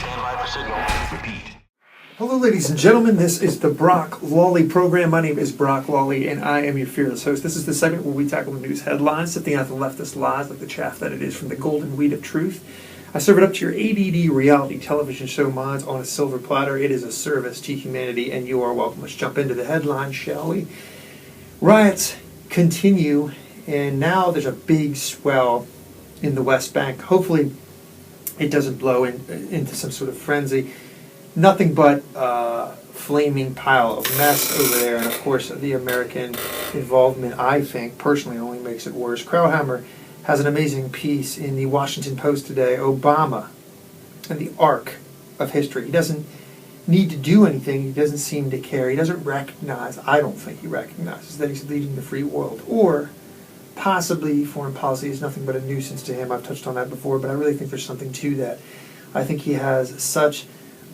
Stand by for signal. Repeat. Hello, ladies and gentlemen. This is the Brock Lawley program. My name is Brock Lawley, and I am your fearless host. This is the segment where we tackle the news headlines, sifting out the leftist lies like the chaff that it is from the golden wheat of truth. I serve it up to your ADD reality television show minds on a silver platter. It is a service to humanity, and you are welcome. Let's jump into the headlines, shall we? Riots continue, and now there's a big swell in the West Bank. Hopefully, it doesn't blow into some sort of frenzy. Nothing but flaming pile of mess over there, and of course the American involvement, I think, personally only makes it worse. Krauthammer has an amazing piece in the Washington Post today, Obama and the arc of history. He doesn't need to do anything. He doesn't seem to care. He doesn't recognize, I don't think he recognizes, that he's leading the free world. Or possibly foreign policy is nothing but a nuisance to him. I've touched on that before, but I really think there's something to that. I think he has such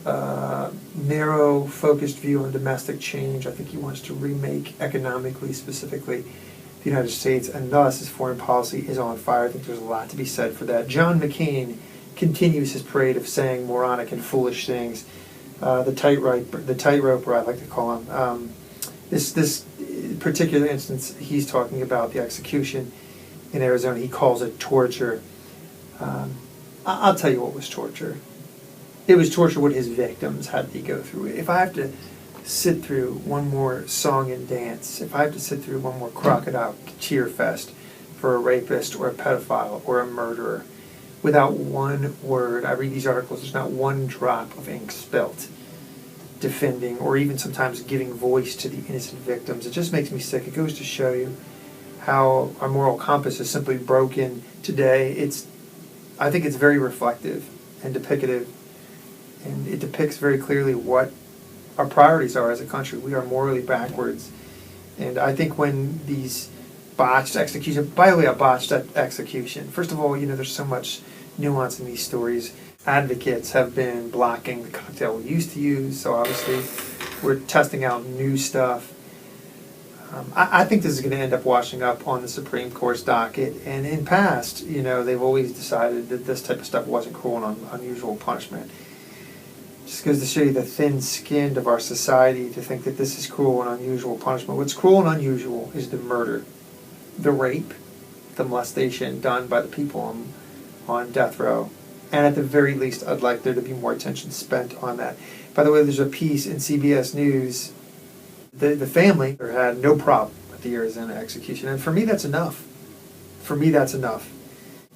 narrow, focused view on domestic change. I think he wants to remake economically, specifically, the United States, and thus his foreign policy is on fire. I think there's a lot to be said for that. John McCain continues his parade of saying moronic and foolish things. The tightroper, I like to call him. This particular instance, he's talking about the execution in Arizona. He calls it torture. I'll tell you what was torture. It was torture what his victims had to go through. If I have to sit through one more song and dance, if I have to sit through one more crocodile tear fest for a rapist or a pedophile or a murderer, without one word, I read these articles, there's not one drop of ink spilt defending or even sometimes giving voice to the innocent victims. It just makes me sick. It goes to show you how our moral compass is simply broken today. I think it's very reflective and depicative. And it depicts very clearly what our priorities are as a country. We are morally backwards. And I think when these botched executions, by the way, a botched execution, first of all, there's so much nuance in these stories. Advocates have been blocking the cocktail we used to use, so obviously we're testing out new stuff. I think this is going to end up washing up on the Supreme Court's docket. And in past, they've always decided that this type of stuff wasn't cruel and unusual punishment. Just goes to show you the thin-skinned of our society to think that this is cruel and unusual punishment. What's cruel and unusual is the murder, the rape, the molestation done by the people on death row. And at the very least, I'd like there to be more attention spent on that. By the way, there's a piece in CBS News. The family had no problem with the Arizona execution. And for me, that's enough.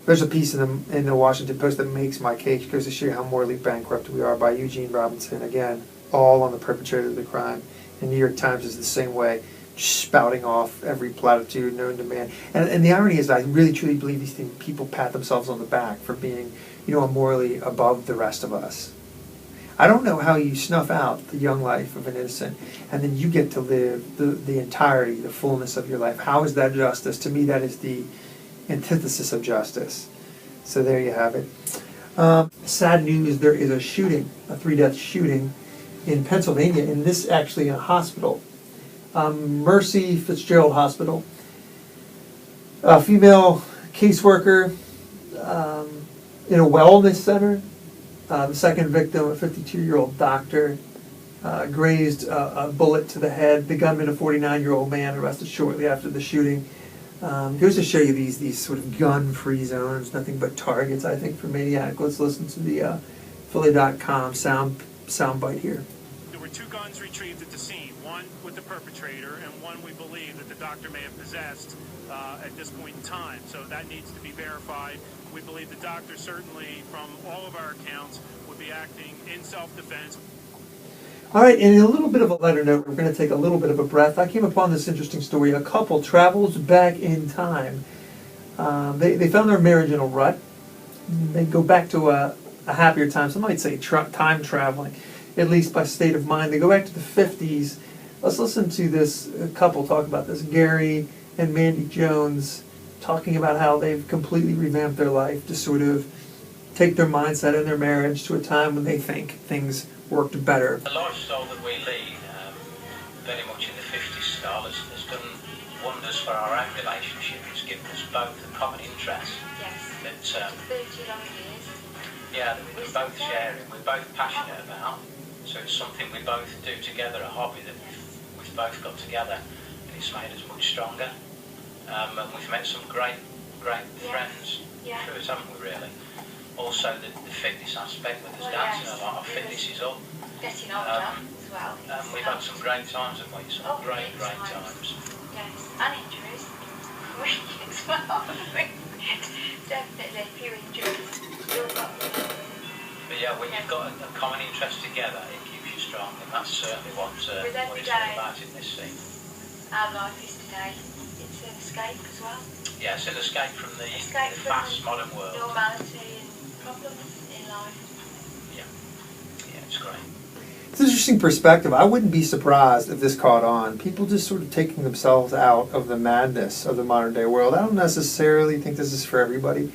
There's a piece in the Washington Post that makes my case. It goes to show you how morally bankrupt we are, by Eugene Robinson. Again, all on the perpetrator of the crime. And New York Times is the same way, spouting off every platitude known to man. And the irony is, I really truly believe these people pat themselves on the back for being, morally above the rest of us. I don't know how you snuff out the young life of an innocent, and then you get to live the entirety, the fullness of your life. How is that justice? To me, that is the antithesis of justice. So there you have it. Sad news, there is a shooting, a 3-death shooting in Pennsylvania, and this actually in a hospital. Mercy Fitzgerald Hospital. A female caseworker in a wellness center. The second victim, a 52-year-old doctor, grazed a bullet to the head. The gunman, a 49-year-old man, arrested shortly after the shooting. Goes to show you these sort of gun-free zones, nothing but targets, I think, for maniac. Let's listen to the Philly.com sound bite here. There were 2 guns retrieved at the scene, one with the perpetrator and one we believe that the doctor may have possessed at this point in time. So that needs to be verified. We believe the doctor certainly, from all of our accounts, would be acting in self-defense. All right, and in a little bit of a lighter note, we're going to take a little bit of a breath. I came upon this interesting story. A couple travels back in time. They found their marriage in a rut. They go back to a happier time. Some might say time traveling, at least by state of mind. They go back to the 50s. Let's listen to this couple talk about this. Gary and Mandy Jones talking about how they've completely revamped their life to sort of take their mindset and their marriage to a time when they think things worked better. The lifestyle that we lead, very much in the 50s style, has done wonders for our own relationship. It's given us both a common interest. Yes. That, 30 long years. Yeah, that we both share it, we're both passionate about. So it's something we both do together, a hobby that we've both got together, and it's made us much stronger. And we've met some great friends through it, haven't we, really? Also, the fitness aspect with us dancing a lot, our fitness is up. Getting older as well. We've had some great times, haven't we? Some great times. Yes, and injuries. As well. Definitely, a few injuries. Still got them. But yeah, when you've got a common interest together, it keeps you strong, and that's certainly what it's all about in this scene. Our life is today. It's an escape as well. Yeah, it's an escape from the fast modern world. Normality and problems in life. Yeah, it's great. It's an interesting perspective. I wouldn't be surprised if this caught on. People just sort of taking themselves out of the madness of the modern day world. I don't necessarily think this is for everybody,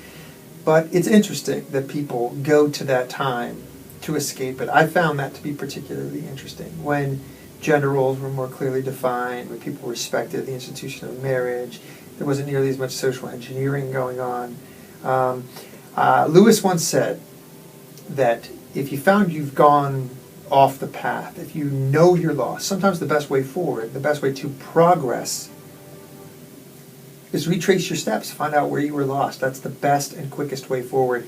but it's interesting that people go to that time to escape it. I found that to be particularly interesting when gender roles were more clearly defined, when people respected the institution of marriage. There wasn't nearly as much social engineering going on. Lewis once said that if you found you've gone off the path, if you know you're lost, sometimes the best way forward, the best way to progress is retrace your steps, find out where you were lost. That's the best and quickest way forward.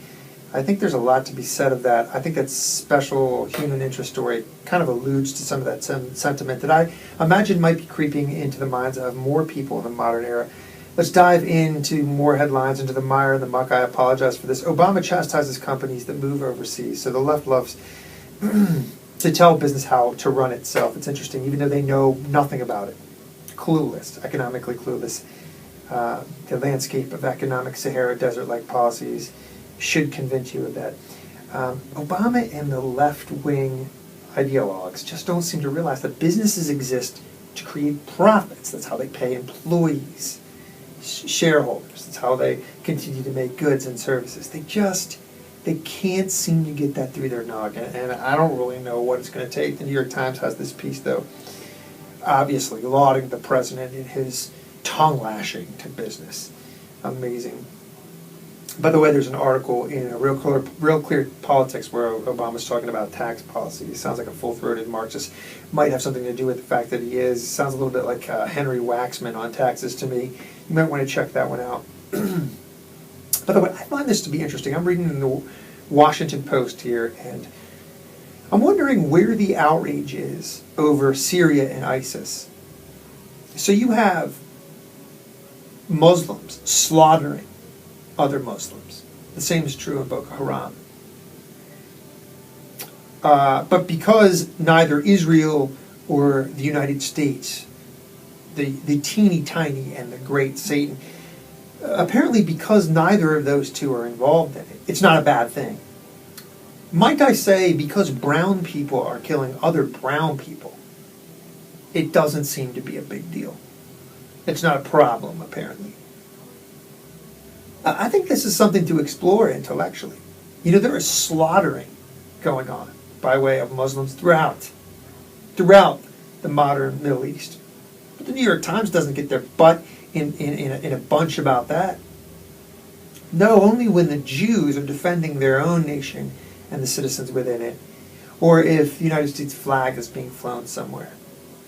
I think there's a lot to be said of that. I think that special human interest story kind of alludes to some of that sentiment that I imagine might be creeping into the minds of more people in the modern era. Let's dive into more headlines, into the mire and the muck. I apologize for this. Obama chastises companies that move overseas. So the left loves to tell business how to run itself. It's interesting, even though they know nothing about it. Clueless, economically clueless. The landscape of economic Sahara Desert-like policies should convince you of that. Obama and the left-wing ideologues just don't seem to realize that businesses exist to create profits. That's how they pay employees, shareholders. That's how they continue to make goods and services. They can't seem to get that through their noggin, and I don't really know what it's going to take. The New York Times has this piece, though, obviously lauding the president in his tongue lashing to business. Amazing. By the way, there's an article in Real Clear Politics where Obama's talking about tax policy. He sounds like a full-throated Marxist. Might have something to do with the fact that he is. Sounds a little bit like Henry Waxman on taxes to me. You might want to check that one out. By the way, I find this to be interesting. I'm reading in the Washington Post here, and I'm wondering where the outrage is over Syria and ISIS. So you have Muslims slaughtering other Muslims. The same is true in Boko Haram. But because neither Israel or the United States, the teeny tiny and the great Satan, apparently because neither of those two are involved in it, it's not a bad thing. Might I say, because brown people are killing other brown people, it doesn't seem to be a big deal. It's not a problem, apparently. I think this is something to explore intellectually. You know, there is slaughtering going on by way of Muslims throughout the modern Middle East. But the New York Times doesn't get their butt in a bunch about that. No, only when the Jews are defending their own nation and the citizens within it, or if the United States flag is being flown somewhere.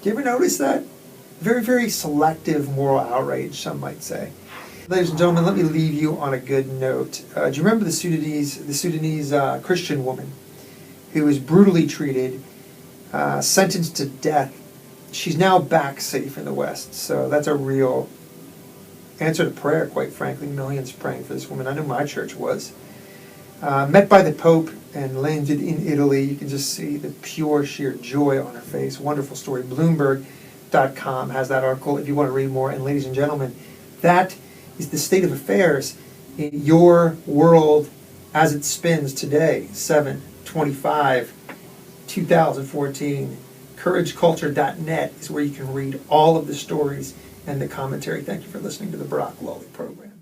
Do you ever notice that? Very, very selective moral outrage, some might say. Ladies and gentlemen, let me leave you on a good note. Do you remember the Sudanese Christian woman who was brutally treated, sentenced to death? She's now back safe in the West, so that's a real answer to prayer, quite frankly. Millions praying for this woman. I know my church was. Met by the Pope and landed in Italy. You can just see the pure, sheer joy on her face. Wonderful story. Bloomberg.com has that article if you want to read more. And ladies and gentlemen, that is the state of affairs in your world as it spins today, 7/25/2014. CourageCulture.net is where you can read all of the stories and the commentary. Thank you for listening to the Brock Lawley program.